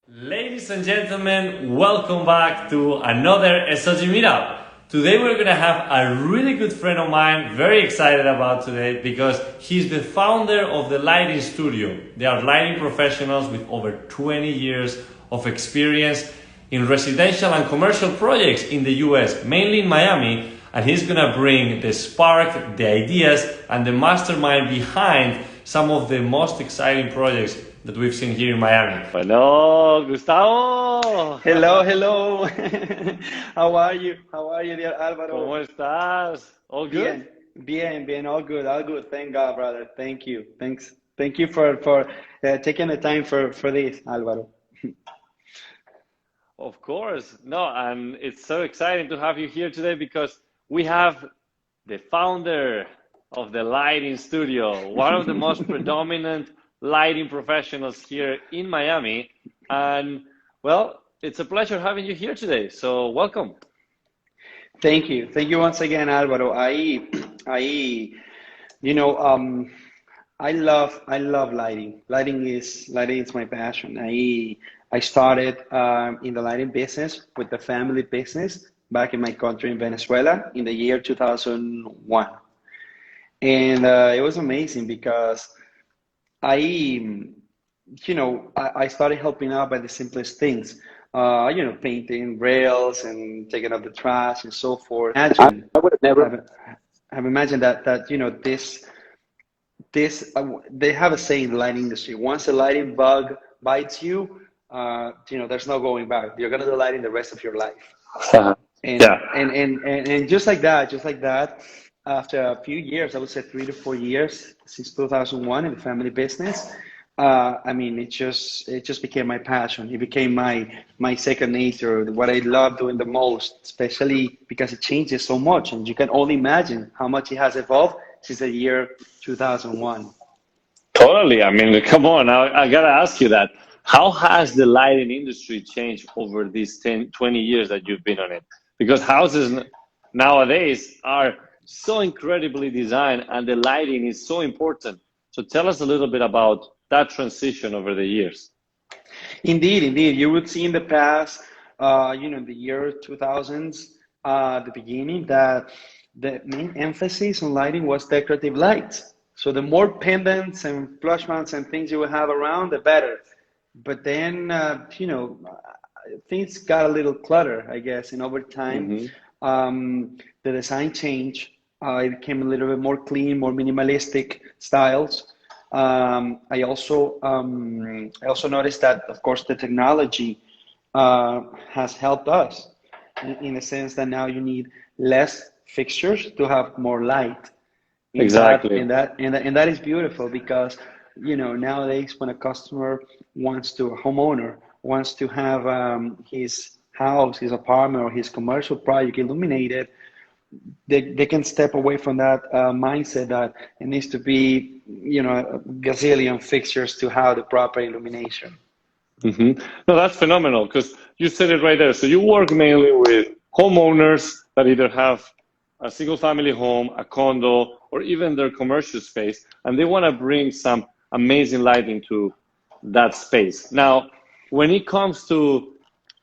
Ladies and gentlemen, welcome back to another SLG Meetup. Today we're going to have a really good friend of mine, very excited about today because he's the founder of the lighting studio. They are lighting professionals with over 20 years of experience in residential and commercial projects in the US, mainly in Miami, and he's going to bring the spark, the ideas, and the mastermind behind some of the most exciting projects that we've seen here in Miami. Hello, Gustavo. Hello, hello. How are you? How are you, dear ¿Cómo Alvaro? estás? All good? Bien. All good, all good. Thank God, brother. Thank you. Thank you for taking the time for this, Alvaro. Of course. No, and it's so exciting to have you here today because we have the founder of the lighting studio, one of the most predominant lighting professionals here in Miami. And well, it's a pleasure having you here today. So welcome. Thank you once again, Alvaro. You know, I love lighting. Lighting is my passion. I started in the lighting business with the family business back in my country in Venezuela in the year 2001, and it was amazing because I I started helping out by the simplest things. Painting rails and taking out the trash and so forth. Imagine, I would have never. have imagined that they have a saying in the lighting industry. Once a lighting bug bites you, there's no going back. You're gonna do lighting the rest of your life. And Yeah. and just like that, after a few years, I would say 3 to 4 years since 2001 in the family business. I mean, it just became my passion. It became my second nature. What I love doing the most, especially because it changes so much, and you can only imagine how much it has evolved since the year 2001. Totally. I mean, come on. I gotta ask you that. How has the lighting industry changed over these 10, 20 years that you've been on it? Because houses nowadays are so incredibly designed and the lighting is so important. So tell us a little bit about that transition over the years. Indeed. You would see in the past, in the year 2000s, the beginning, that the main emphasis on lighting was decorative lights. So the more pendants and flush mounts and things you would have around, the better. But then, things got a little clutter, I guess, and over time, Hmm. the design changed. It became a little bit more clean, more minimalistic styles. I also noticed that, of course, the technology has helped us in the sense that now you need less fixtures to have more light. Exactly. And that is beautiful because nowadays when a homeowner wants to have his house, his apartment, or his commercial project illuminated, they can step away from that mindset that it needs to be a gazillion fixtures to have the proper illumination. Hmm. No, that's phenomenal because you said it right there. So you work mainly with homeowners that either have a single family home, a condo, or even their commercial space, and they want to bring some amazing lighting to that space. Now, when it comes to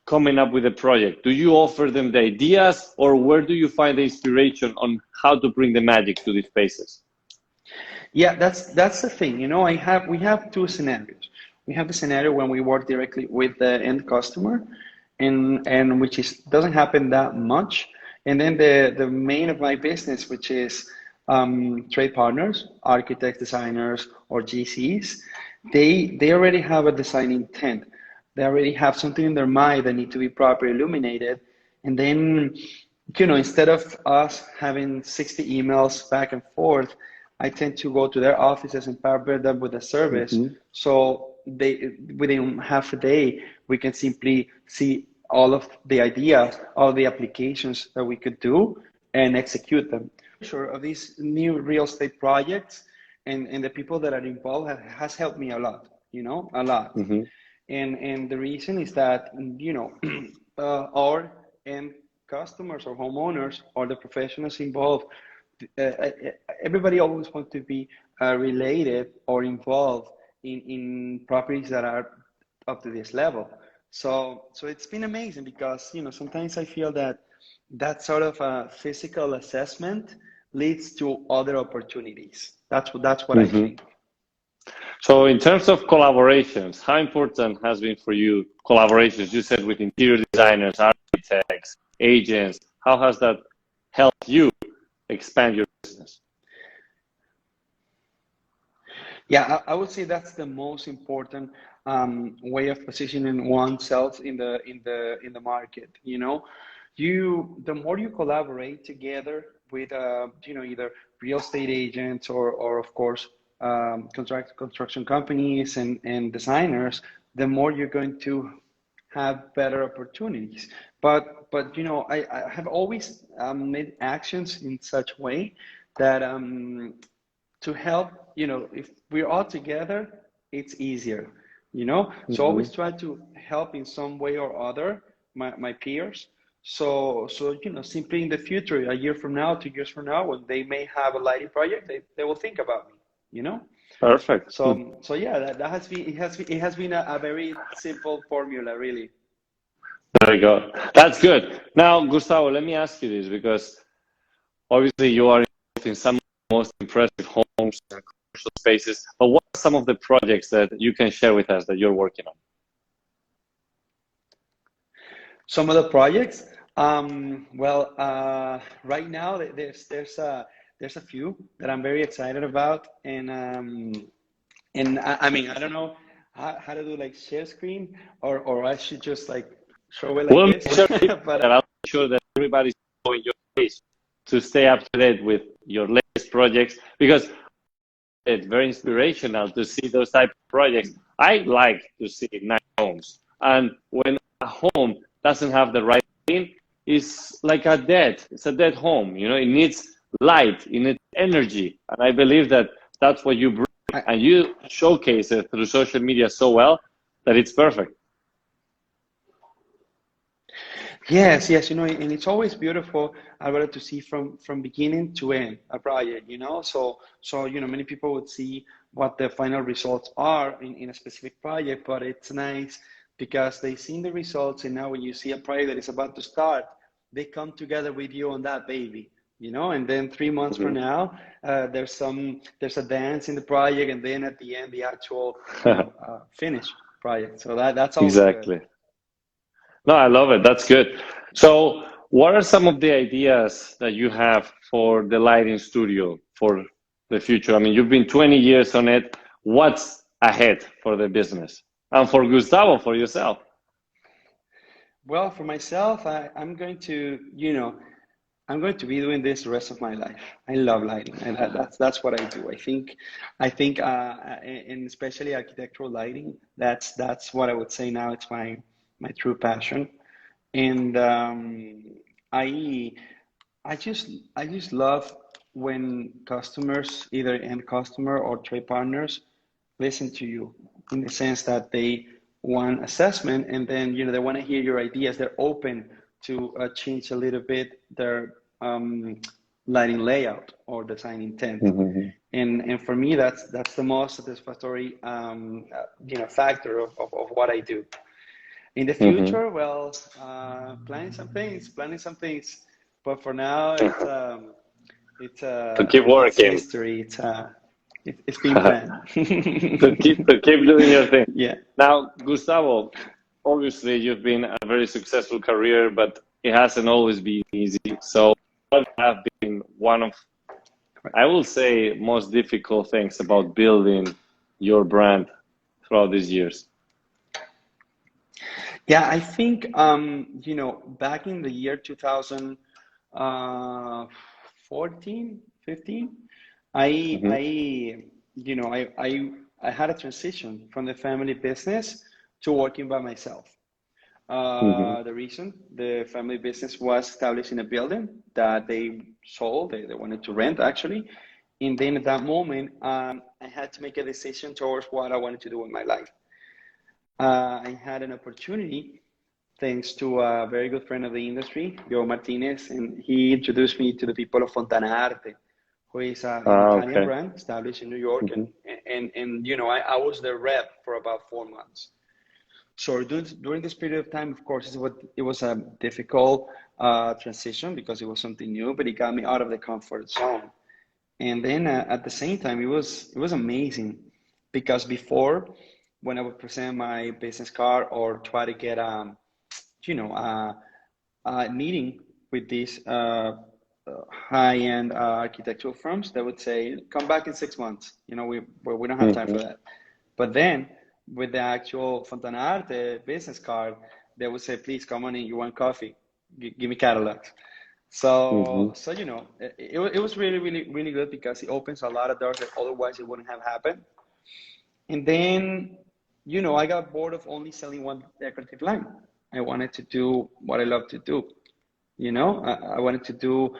coming up with a project, do you offer them the ideas or where do you find the inspiration on how to bring the magic to these spaces? Yeah, that's the thing. We have two scenarios. We have the scenario when we work directly with the end customer, and which is doesn't happen that much. And then the main of my business, which is trade partners, architects, designers, or GCs. They already have a design intent. They already have something in their mind that need to be properly illuminated. And then, instead of us having 60 emails back and forth, I tend to go to their offices and provide them with a service. Hmm. So within half a day, we can simply see all of the ideas, all the applications that we could do and execute them. Sure, of these new real estate projects and the people that are involved has helped me a lot, a lot. Hmm. And the reason is that, our end customers or homeowners or the professionals involved, uh, everybody always wants to be related or involved in properties that are up to this level. So it's been amazing because, sometimes I feel that that sort of a physical assessment leads to other opportunities. That's what I Hmm. think. So in terms of collaborations, how important has been for you collaborations? You said with interior designers, architects, agents. How has that helped you expand your business? Yeah, I would say that's the most important way of positioning oneself in the market. The more you collaborate together with either real estate agents or of course construction companies and designers, the more you're going to have better opportunities. But I have always made actions in such way that to help, if we're all together, it's easier. So Hmm. always try to help in some way or other my peers. So simply in the future, a year from now, 2 years from now, when they may have a lighting project, they will think about me, you know? Perfect. So yeah, that has been, it has been a very simple formula, really. There you go. That's good. Now, Gustavo, let me ask you this because obviously you are involved in some of the most impressive homes and commercial spaces. But what are some of the projects that you can share with us that you're working on? Some of the projects, well, right now there's a few that I'm very excited about, and I mean I don't know how to do like share screen or I should just like show it like We'll this, make sure but that I'll make sure that everybody's following your page to stay up to date with your latest projects because it's very inspirational to see those type of projects. I like to see nice homes, and when a home doesn't have the right thing, it's like it's a dead home. It needs light, it needs energy, and I believe that that's what you bring, I, and you showcase it through social media so well that it's perfect. yes, and it's always beautiful, Alberto, to see from beginning to end a project. So many people would see what the final results are in a specific project, but it's nice because they've seen the results, and now when you see a project that is about to start, they come together with you on that baby. And then 3 months from Mhm. now, there's a dance in the project, and then at the end, the actual, finished project. So that's always good. Exactly. No, I love it. That's good. So, what are some of the ideas that you have for the lighting studio for the future? I mean, you've been 20 years on it. What's ahead for the business? And for Gustavo, for yourself? Well, for myself, I'm going to be doing this the rest of my life. I love lighting, and that's what I do. I think, and especially architectural lighting. That's what I would say now. It's my true passion, and I I just love when customers, either end customer or trade partners, listen to you in the sense that they want assessment, and then they want to hear your ideas. They're open to change a little bit their lighting layout or design intent. Mhm. And for me, that's the most satisfactory factor of what I do. In the Mhm. future, well, planning some things, but for now, To keep it's working, history. It's been planned. to keep doing your thing. Yeah. Now, Gustavo, obviously you've been a very successful career, but it hasn't always been easy. So, what have been one of, I will say, most difficult things about building your brand throughout these years? Yeah, I think back in the year 2014, 15, I Hmm. I you know I had a transition from the family business to working by myself. Hmm. The reason the family business was established in a building that they sold, they wanted to rent actually. And then at that moment, I had to make a decision towards what I wanted to do in my life. I had an opportunity thanks to a very good friend of the industry, Joe Martinez, and he introduced me to the people of Fontana Arte, who is an Ah, Italian okay. brand established in New York, Hmm. and I was their rep for about 4 months. So during this period of time, of course, it was a difficult transition because it was something new, but it got me out of the comfort zone. And then at the same time, it was amazing because before, when I would present my business card or try to get you know, a meeting with these high-end architectural firms, they would say, "Come back in 6 months." We don't have time for Mhm. that. But then with the actual Fontana Arte business card, they would say, "Please come on in. You want coffee? Give me catalogs." Mhm. So it was really, really, really good because it opens a lot of doors that otherwise it wouldn't have happened. And then, I got bored of only selling one decorative line. I wanted to do what I love to do. I wanted to do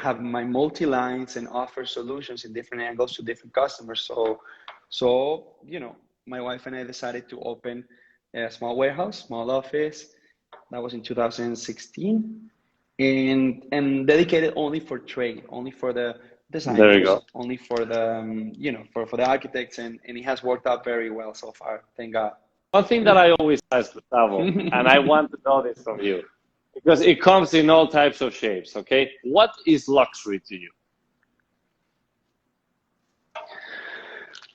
have my multi lines and offer solutions in different angles to different customers. So my wife and I decided to open a small warehouse, small office. That was in 2016, and dedicated only for trade, only for the There you designers, go. only for the for the architects, and it has worked out very well so far. Thank God. One thing that I always ask Gustavo, and I want to know this from you, because it comes in all types of shapes, okay? What is luxury to you?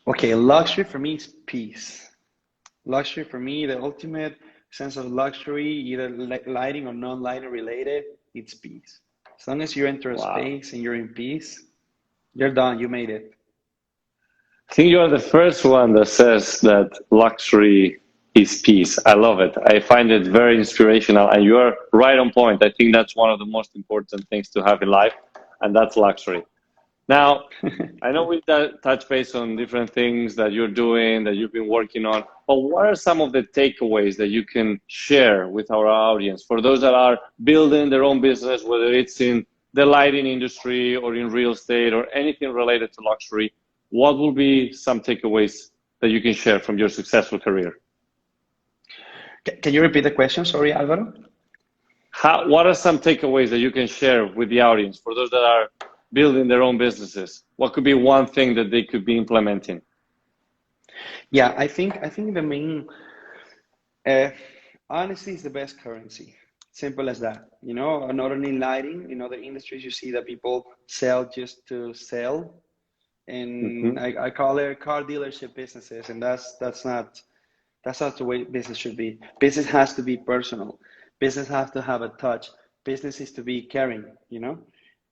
Okay, luxury for me is peace. Luxury for me, the ultimate sense of luxury, either lighting or non-lighting related, it's peace. As long as you enter a Wow. space and you're in peace, you're done. You made it. I think you're the first one that says that luxury is peace. I love it. I find it very inspirational, and you're right on point. I think that's one of the most important things to have in life, and that's luxury. Now, I know we touch base on different things that you're doing, that you've been working on, but what are some of the takeaways that you can share with our audience for those that are building their own business, whether it's in the lighting industry or in real estate or anything related to luxury? What will be some takeaways that you can share from your successful career? Can you repeat the question? Sorry, Alvaro. What are some takeaways that you can share with the audience for those that are building their own businesses? What could be one thing that they could be implementing? Yeah, I think the main uh, honesty is the best currency. Simple as that. Not only in lighting, in other industries, you see that people sell just to sell, and Hmm. I call it car dealership businesses, and that's not the way business should be. Business has to be personal. Business has to have a touch. Business is to be caring, and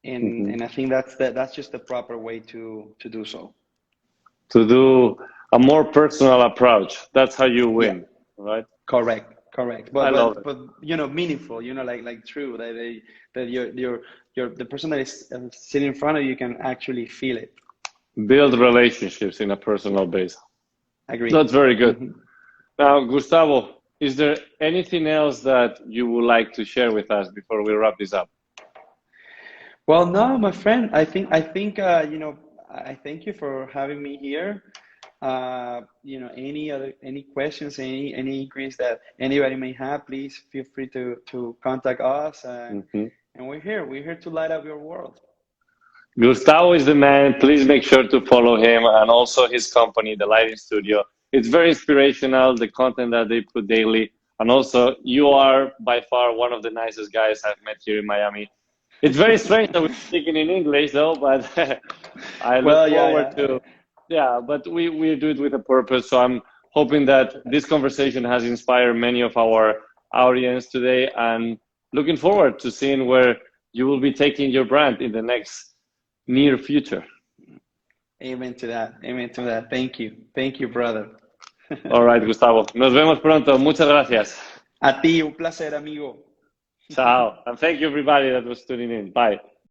Hmm. and I think that's just the proper way to do so. To do a more personal approach. That's how you Yeah, win, right? correct. I But love but it. but meaningful. Like true. That your the person that is sitting in front of you can actually feel it. Build relationships in a personal base. Agree. That's very good. Hmm. Now, Gustavo, is there anything else that you would like to share with us before we wrap this up? Well, no, my friend. I thank you for having me here. Any questions, any inquiries that anybody may have, please feel free to contact us, Mhm. and we're here to light up your world. Gustavo is the man. Please make sure to follow him and also his company, the Lighting Studio. It's very inspirational, the content that they put daily. And also, you are by far one of the nicest guys I've met here in Miami. It's very strange that we're speaking in English, though, but I look Well, yeah, forward yeah, to, yeah, but we do it with a purpose. So I'm hoping that this conversation has inspired many of our audience today and looking forward to seeing where you will be taking your brand in the next near future. amen to that, amen to that. Thank you, brother. All right, Gustavo. Nos vemos pronto. Muchas gracias. A ti, un placer, amigo. Ciao. And thank you, everybody that was tuning in. Bye.